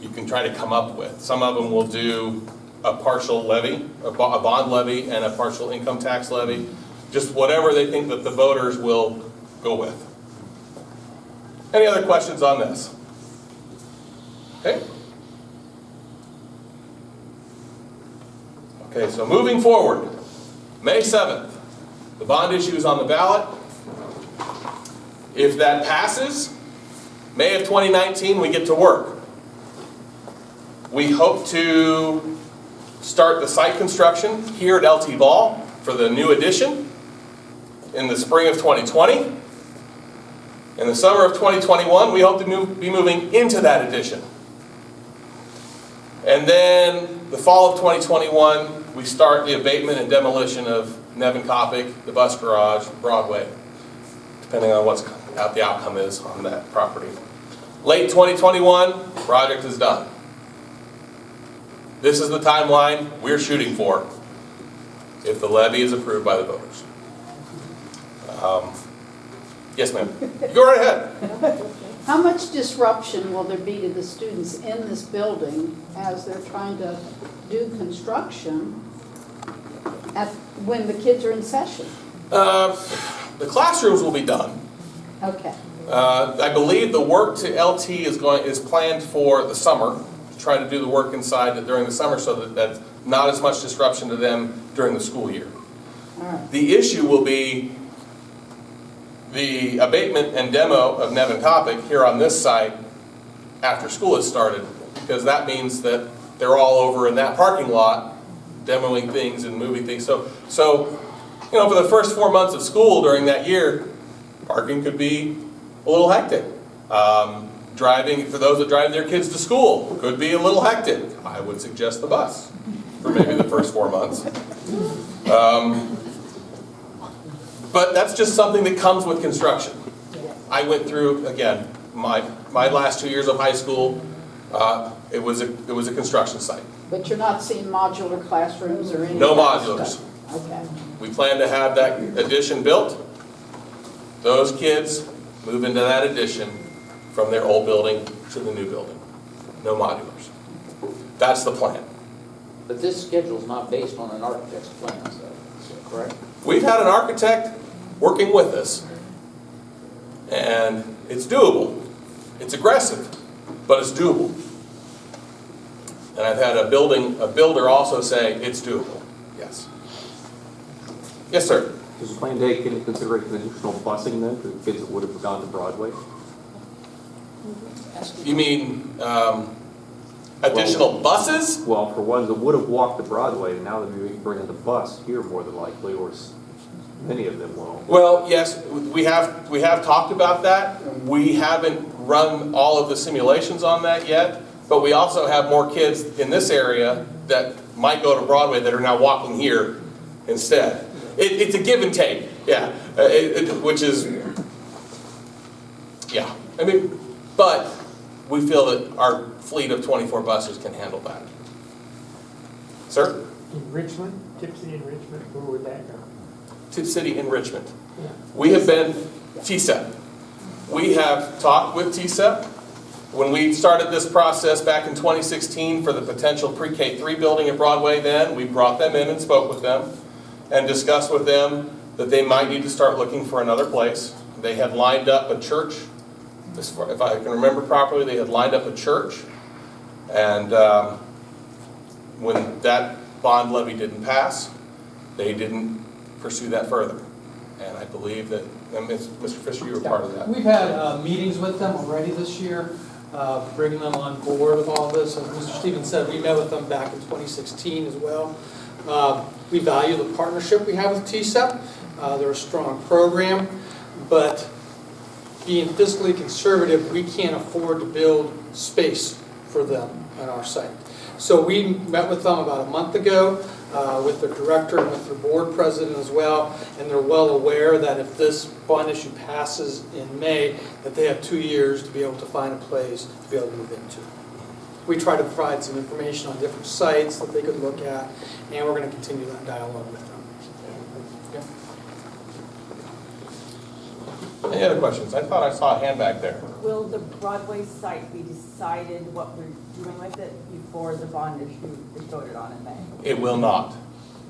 you can try to come up with. Some of them will do a partial levy, a bond levy, and a partial income tax levy. Just whatever they think that the voters will go with. Any other questions on this? Okay. Okay, so moving forward, May 7th, the bond issue is on the ballot. If that passes, May of 2019, we get to work. We hope to start the site construction here at LT Ball for the new addition in the spring of 2020. In the summer of 2021, we hope to be moving into that addition. And then the fall of 2021, we start the abatement and demolition of Nevin Coppic, the bus garage, Broadway, depending on what the outcome is on that property. Late 2021, project is done. This is the timeline we're shooting for if the levy is approved by the voters. Yes, ma'am. Go right ahead. How much disruption will there be to the students in this building as they're trying to do construction when the kids are in session? The classrooms will be done. Okay. I believe the work to LT is planned for the summer, to try to do the work inside during the summer so that that's not as much disruption to them during the school year. All right. The issue will be the abatement and demo of Nevin Coppic here on this site after school has started, because that means that they're all over in that parking lot demoing things and moving things. So for the first 4 months of school during that year, parking could be a little hectic. Driving, for those that drive their kids to school, could be a little hectic. I would suggest the bus for maybe the first 4 months. But that's just something that comes with construction. I went through, again, my last 2 years of high school, it was a construction site. But you're not seeing modular classrooms or any No of that modulars. stuff? Okay. We plan to have that addition built. Those kids move into that addition from their old building to the new building. No modulars. That's the plan. But this schedule's not based on an architect's plans, though, is that correct? We've had an architect working with us, and it's doable. It's aggressive, but it's doable. And I've had a builder also say it's doable. Yes. Yes, sir. Does the plan take into consideration additional busing then for the kids that would have gone to Broadway? You mean additional buses? Well, for ones that would have walked to Broadway, and now they'll be bringing the bus here more than likely, or many of them will. Well, yes, we have talked about that. We haven't run all of the simulations on that yet, but we also have more kids in this area that might go to Broadway that are now walking here instead. It's a give and take, yeah, which is, yeah. I mean, but we feel that our fleet of 24 buses can handle that. Sir? In Richmond, Tipp City in Richmond, where would that go? Tipp City Enrichment. Yeah. We have been, TSEP. We have talked with TSEP. When we started this process back in 2016 for the potential pre-K3 building at Broadway then, we brought them in and spoke with them and discussed with them that they might need to start looking for another place. They had lined up a church. If I can remember properly, they had lined up a church. And when that bond levy didn't pass, they didn't pursue that further. And I believe that, and Mr. Fisher, you were part of that. We've had meetings with them already this year, bringing them on board with all this. As Mr. Stevens said, we met with them back in 2016 as well. We value the partnership we have with TSEP. They're a strong program, but being fiscally conservative, we can't afford to build space for them on our site. So we met with them about a month ago with their director and with their board president as well, and they're well aware that if this bond issue passes in May, that they have 2 years to be able to find a place to be able to move into. We try to provide some information on different sites that they could look at, and we're going to continue that dialogue with them. Any other questions? I thought I saw a hand back there. Will the Broadway site be decided what we're doing with it before the bond issue is voted on in May? It will not.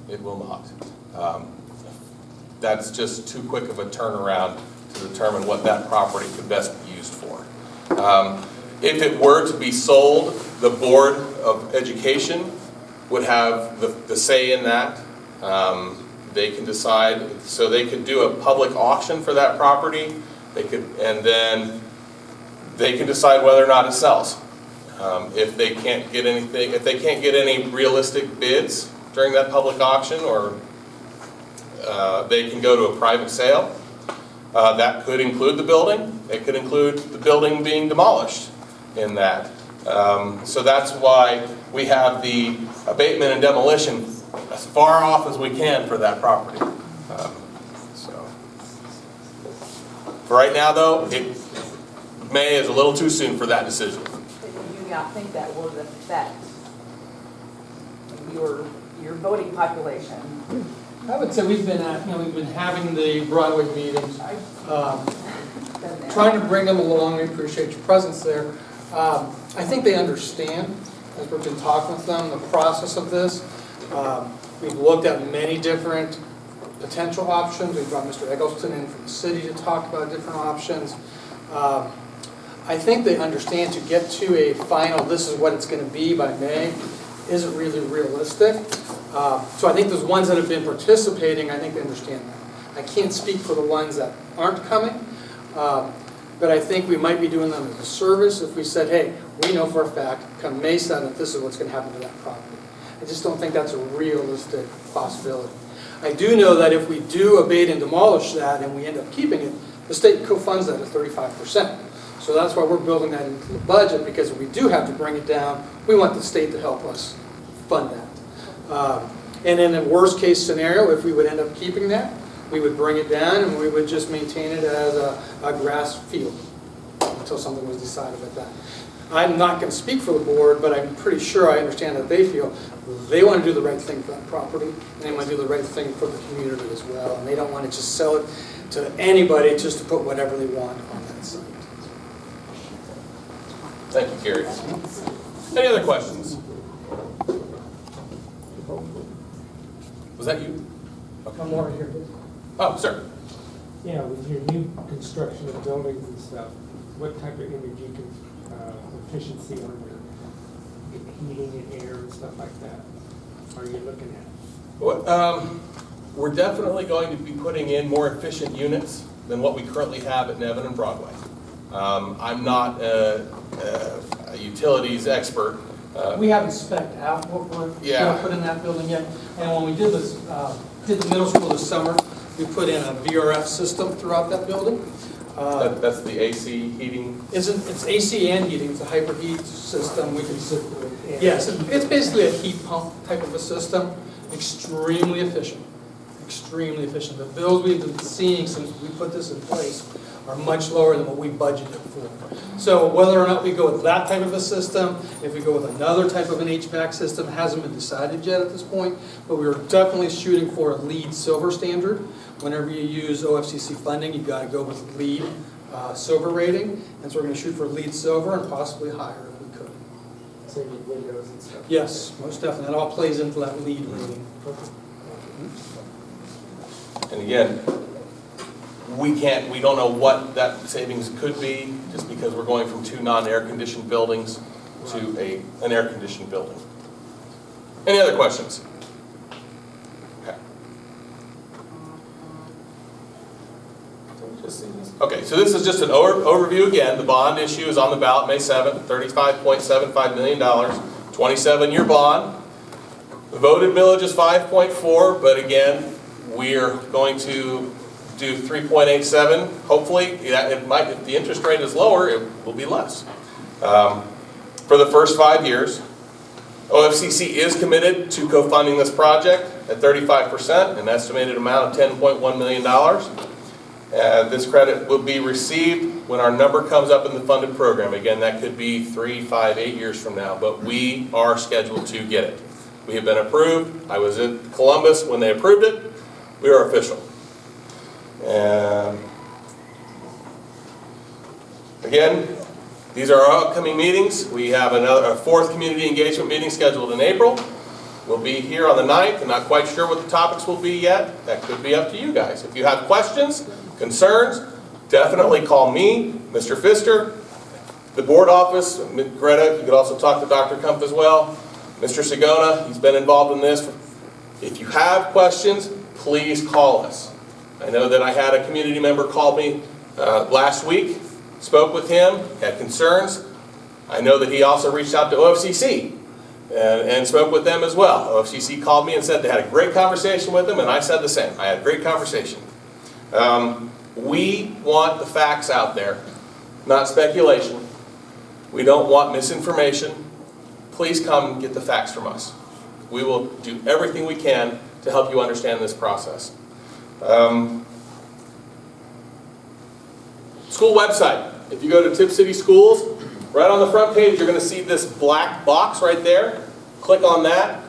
It will not. That's just too quick of a turnaround to determine what that property could best be used for. If it were to be sold, the Board of Education would have the say in that. They can decide, so they could do a public auction for that property. They could, and then they can decide whether or not it sells. If they can't get anything, if they can't get any realistic bids during that public auction, or they can go to a private sale. That could include the building. It could include the building being demolished in that. So that's why we have the abatement and demolition as far off as we can for that property. So for right now, though, May is a little too soon for that decision. But do you not think that will affect your voting population? I would say we've been having the Broadway meetings, trying to bring them along. We appreciate your presence there. I think they understand, as we've been talking with them, the process of this. We've looked at many different potential options. We've brought Mr. Eggleston in from the city to talk about different options. I think they understand to get to a final, this is what it's going to be by May, isn't really realistic. So I think those ones that have been participating, I think they understand that. I can't speak for the ones that aren't coming, but I think we might be doing them as a service if we said, hey, we know for a fact, come May 7th, this is what's going to happen to that property. I just don't think that's a realistic possibility. I do know that if we do abate and demolish that and we end up keeping it, the state co-funds that at 35%. So that's why we're building that into the budget, because if we do have to bring it down, we want the state to help us fund that. And in a worst case scenario, if we would end up keeping that, we would bring it down and we would just maintain it as a grass field until something was decided about that. I'm not going to speak for the board, but I'm pretty sure I understand that they feel they want to do the right thing for that property, and they want to do the right thing for the community as well, and they don't want to just sell it to anybody just to put whatever they want on that site. Thank you, Gary. Any other questions? Was that you? Come over here. Oh, sir. Yeah, with your new construction of buildings and stuff, what type of energy efficiency on your heating and air and stuff like that are you looking at? We're definitely going to be putting in more efficient units than what we currently have at Nevin and Broadway. I'm not a utilities expert. We haven't spec'd out what we're Yeah. gonna put in that building yet. And when we did this, did the middle school this summer, we put in a VRF system throughout that building. That's the AC heating. It's AC and heating, it's a hyperheat system. We can Sit with air. Yes, it's basically a heat pump type of a system, extremely efficient, extremely efficient. The bills we've been seeing since we put this in place are much lower than what we budgeted for. So whether or not we go with that type of a system, if we go with another type of an HVAC system, hasn't been decided yet at this point, but we are definitely shooting for a LEED Silver standard. Whenever you use OFCC funding, you've got to go with LEED Silver rating, and so we're going to shoot for LEED Silver and possibly higher if we could. Same with windows and stuff. Yes, most definitely. That all plays into that LEED rating. And again, we don't know what that savings could be, just because we're going from 2 non-air conditioned buildings to an air conditioned building. Any other questions? Okay. Okay, so this is just an overview again. The bond issue is on the ballot May 7th, $35.75 million, 27-year bond. The voted millage is 5.4, but again, we're going to do 3.87. Hopefully, it might, if the interest rate is lower, it will be less. For the first 5 years, OFCC is committed to co-funding this project at 35%, an estimated amount of $10.1 million. This credit will be received when our number comes up in the funded program. Again, that could be 3, 5, 8 years from now, but we are scheduled to get it. We have been approved. I was in Columbus when they approved it. We are official. And again, these are our upcoming meetings. We have a 4th community engagement meeting scheduled in April. We'll be here on the 9th. I'm not quite sure what the topics will be yet. That could be up to you guys. If you have questions, concerns, definitely call me, Mr. Pfister, the board office, Greta. You could also talk to Dr. Kumpf as well. Mr. Sagona, he's been involved in this. If you have questions, please call us. I know that I had a community member call me last week, spoke with him, had concerns. I know that he also reached out to OFCC and spoke with them as well. OFCC called me and said they had a great conversation with him, and I said the same. I had a great conversation. We want the facts out there, not speculation. We don't want misinformation. Please come and get the facts from us. We will do everything we can to help you understand this process. School website. If you go to Tipp City Schools, right on the front page, you're going to see this black box right there. Click on that.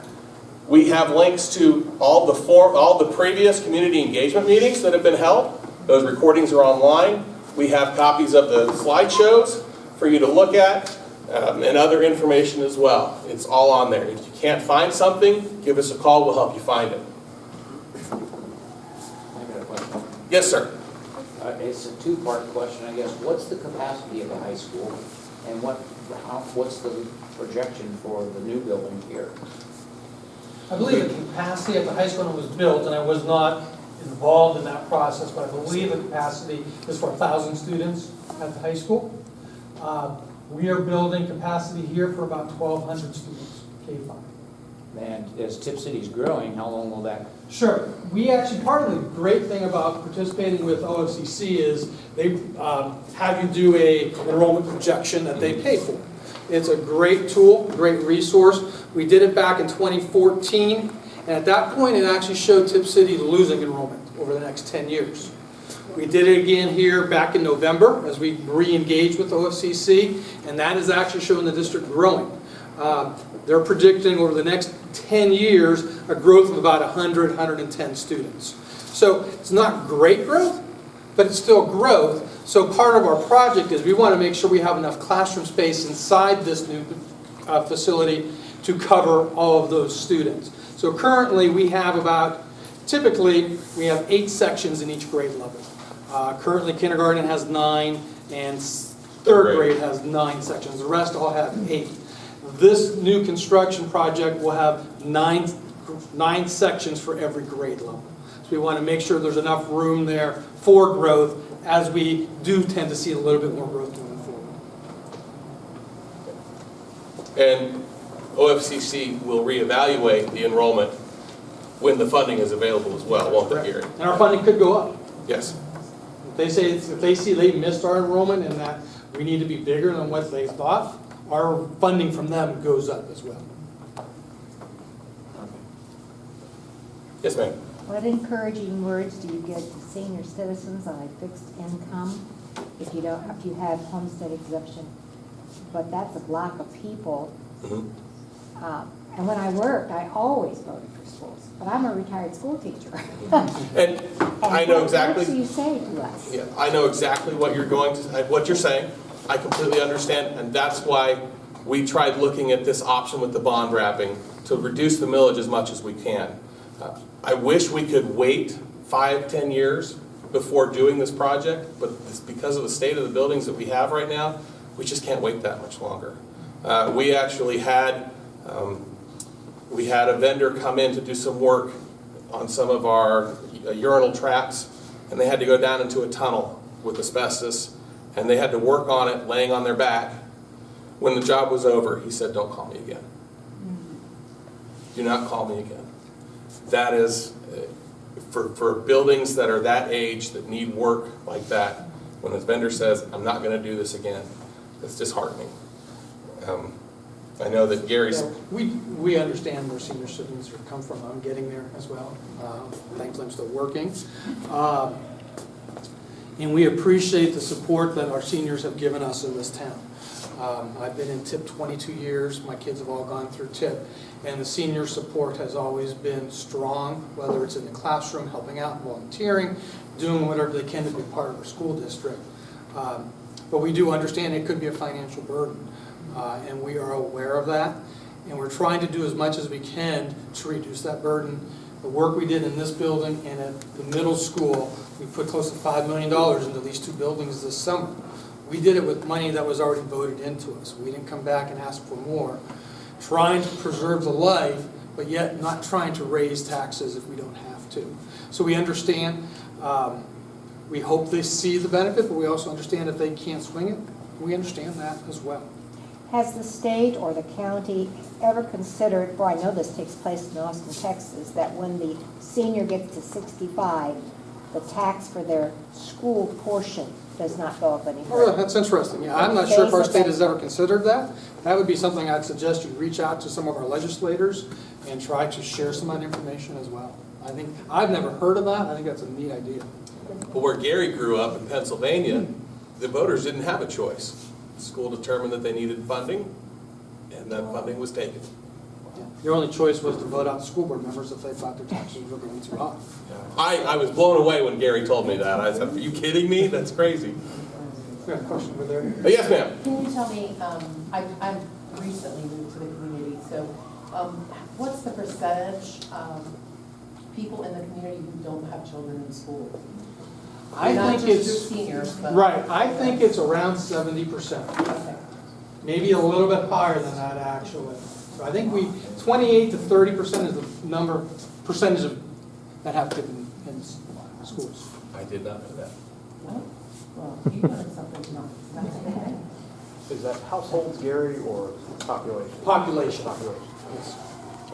We have links to all the previous community engagement meetings that have been held. Those recordings are online. We have copies of the slideshows for you to look at, and other information as well. It's all on there. If you can't find something, give us a call. We'll help you find it. I got a question. Yes, sir. It's a 2-part question, I guess. What's the capacity of the high school, and what's the projection for the new building here? I believe the capacity of the high school when it was built, and I was not involved in that process, but I believe the capacity is for 1,000 students at the high school. We are building capacity here for about 1,200 students, K-5. And as Tipp City's growing, how long will that? Sure. We actually, part of the great thing about participating with OFCC is they have you do a enrollment projection that they pay for. It's a great tool, great resource. We did it back in 2014, and at that point it actually showed Tipp City losing enrollment over the next 10 years. We did it again here back in November as we re-engaged with OFCC, and that is actually showing the district growing. They're predicting over the next 10 years a growth of about 100, 110 students. So it's not great growth, but it's still growth. So part of our project is we want to make sure we have enough classroom space inside this new facility to cover all of those students. So currently, we have typically, we have 8 sections in each grade level. Currently, kindergarten has 9, and third grade has 9 sections. The rest all have 8. This new construction project will have 9 sections for every grade level. So we want to make sure there's enough room there for growth, as we do tend to see a little bit more growth moving forward. And OFCC will reevaluate the enrollment when the funding is available as well, won't they, Gary? And our funding could go up. Yes. If they see they missed our enrollment and that we need to be bigger than what they thought, our funding from them goes up as well. Yes, ma'am. What encouraging words do you give to senior citizens on a fixed income if you have homestead exemption? But that's a block of people. And when I worked, I always voted for schools. But I'm a retired school teacher. And I know exactly. What do you say to us? Yeah, I know exactly what you're saying. I completely understand, and that's why we tried looking at this option with the bond wrapping to reduce the millage as much as we can. I wish we could wait 5-10 years before doing this project, but it's because of the state of the buildings that we have right now, we just can't wait that much longer. We actually had a vendor come in to do some work on some of our urinal traps, and they had to go down into a tunnel with asbestos, and they had to work on it laying on their back. When the job was over, he said, "Don't call me again. Do not call me again." That is, for buildings that are that age, that need work like that, when the vendor says, "I'm not going to do this again," it's disheartening. I know that Gary's... We understand where senior citizens come from. I'm getting there as well. Thankfully, I'm still working. And we appreciate the support that our seniors have given us in this town. I've been in Tipp 22 years. My kids have all gone through Tipp. And the senior support has always been strong, whether it's in the classroom, helping out, volunteering, doing whatever they can to be part of our school district. But we do understand it could be a financial burden. And we are aware of that. And we're trying to do as much as we can to reduce that burden. The work we did in this building and at the middle school, we put close to $5 million into these 2 buildings this summer. We did it with money that was already voted into us. We didn't come back and ask for more. Trying to preserve the life, but yet not trying to raise taxes if we don't have to. So we understand. We hope they see the benefit, but we also understand if they can't swing it. We understand that as well. Has the state or the county ever considered, I know this takes place in Austin, Texas, that when the senior gets to 65, the tax for their school portion does not go up any further? Oh, that's interesting. Yeah, I'm not sure if our state has ever considered that. That would be something I'd suggest you reach out to some of our legislators and try to share some of that information as well. I've never heard of that. I think that's a neat idea. But where Gary grew up in Pennsylvania, the voters didn't have a choice. The school determined that they needed funding, and that funding was taken. Your only choice was to vote out school board members if they thought their taxes were going too high. I was blown away when Gary told me that. I said, "Are you kidding me? That's crazy." We have a question over there. Yes, ma'am. Can you tell me, I've recently moved to the community, so what's the percentage of people in the community who don't have children in school? Not just your seniors, but... Right, I think it's around 70%. Okay. Maybe a little bit higher than that, actually. So I think 28 to 30% is the percentage of that have kids in schools. I did not know that. Well, you learned something not. Is that households, Gary, or population? Population. Yes.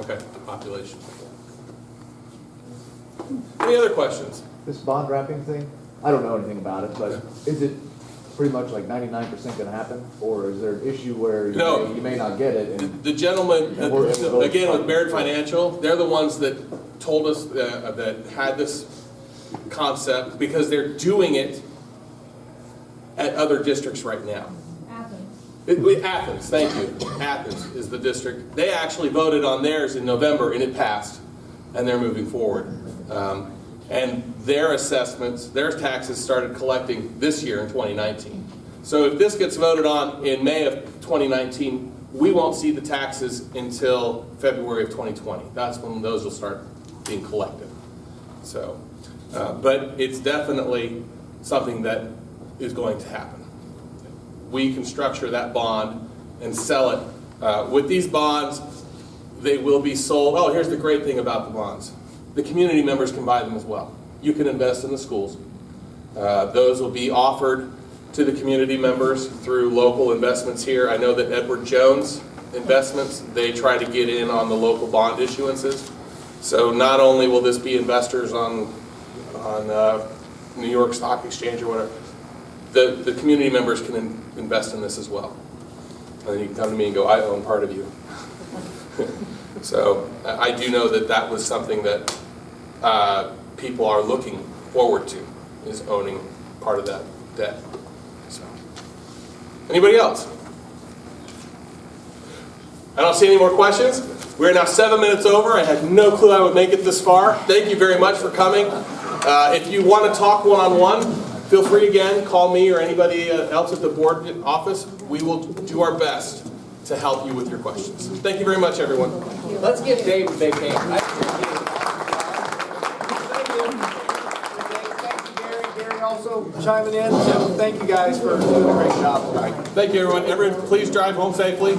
Okay, population. Any other questions? This bond wrapping thing, I don't know anything about it, but is it pretty much like 99% going to happen? Or is there an issue where you may not get it? And The gentleman, again, with Baird Financial, they're the ones that told us that had this concept, because they're doing it at other districts right now. Athens, thank you. Athens is the district. They actually voted on theirs in November, and it passed, and they're moving forward. And their assessments, their taxes started collecting this year in 2019. So if this gets voted on in May of 2019, we won't see the taxes until February of 2020. That's when those will start being collected. So, but it's definitely something that is going to happen. We can structure that bond and sell it. With these bonds, they will be sold. Oh, here's the great thing about the bonds. The community members can buy them as well. You can invest in the schools. Those will be offered to the community members through local investments here. I know that Edward Jones Investments, they try to get in on the local bond issuances. So not only will this be investors on New York Stock Exchange or whatever, the community members can invest in this as well. And then you can come to me and go, I own part of you. So I do know that that was something that people are looking forward to, is owning part of that debt. So, anybody else? I don't see any more questions. We're now 7 minutes over. I had no clue I would make it this far. Thank you very much for coming. If you want to talk one-on-one, feel free again, call me or anybody else at the board office. We will do our best to help you with your questions. Thank you very much, everyone. Let's give Dave a big hand. Thank you, Gary also chiming in. So thank you guys for doing a great job tonight. Thank you, everyone. Everyone, please drive home safely.